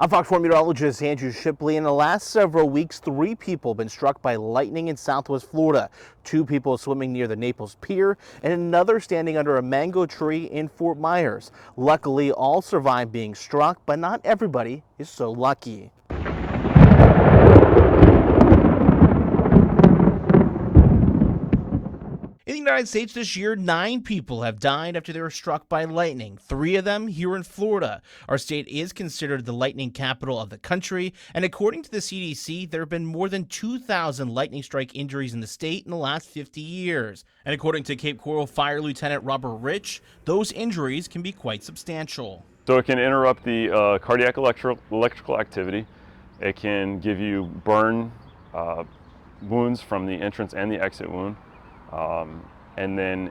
I'm Fox 4 meteorologist Andrew Shipley. In the last several weeks, 3 people have been struck by lightning in southwest Florida. 2 people swimming near the Naples Pier and another standing under a mango tree in Fort Myers. Luckily, all survived being struck, but not everybody is so lucky. In the United States this year, 9 people have died after they were struck by lightning, 3 of them here in Florida. Our state is considered the lightning capital of the country, and according to the CDC, there have been more than 2,000 lightning strike injuries in the state in the last 50 years. And according to Cape Coral Fire Lieutenant Robert Rich, those injuries can be quite substantial. So it can interrupt the cardiac electrical activity. It can give you burn wounds from the entrance and the exit wound. And then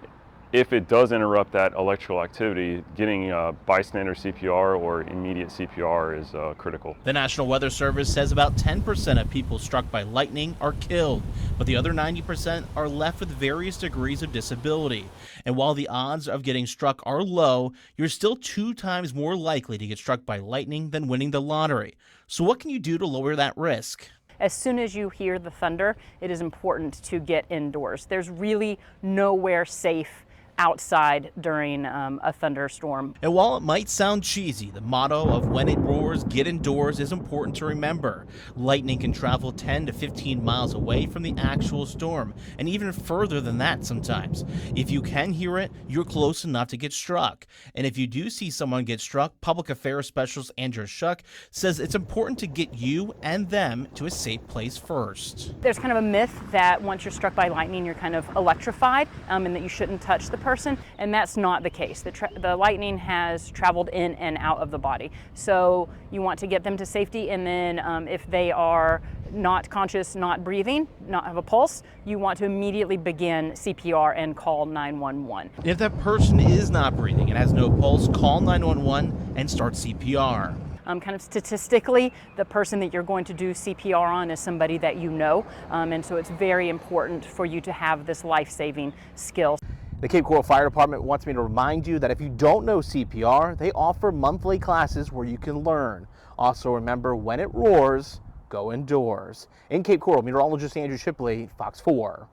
if it does interrupt that electrical activity, getting bystander CPR or immediate CPR is critical. The National Weather Service says about 10% of people struck by lightning are killed, but the other 90% are left with various degrees of disability. And while the odds of getting struck are low, you're still 2 times more likely to get struck by lightning than winning the lottery. So what can you do to lower that risk? As soon as you hear the thunder, it is important to get indoors. There's really nowhere safe outside during a thunderstorm. And while it might sound cheesy, the motto of when it roars, get indoors is important to remember. Lightning can travel 10 to 15 miles away from the actual storm, and even further than that sometimes. If you can hear it, you're close enough to get struck. And if you do see someone get struck, Public Affairs Specialist Andrew Shuck says it's important to get you and them to a safe place first. There's kind of a myth that once you're struck by lightning, you're kind of electrified and that you shouldn't touch the person, and that's not the case. The lightning has traveled in and out of the body. So you want to get them to safety, and then if they are not conscious, not breathing, not have a pulse, you want to immediately begin CPR and call 911. If that person is not breathing and has no pulse, call 911 and start CPR. Kind of statistically, the person that you're going to do CPR on is somebody that you know, and so it's very important for you to have this life-saving skill. The Cape Coral Fire Department wants me to remind you that if you don't know CPR, they offer monthly classes where you can learn. Also remember, when it roars, go indoors. In Cape Coral, meteorologist Andrew Shipley, Fox 4.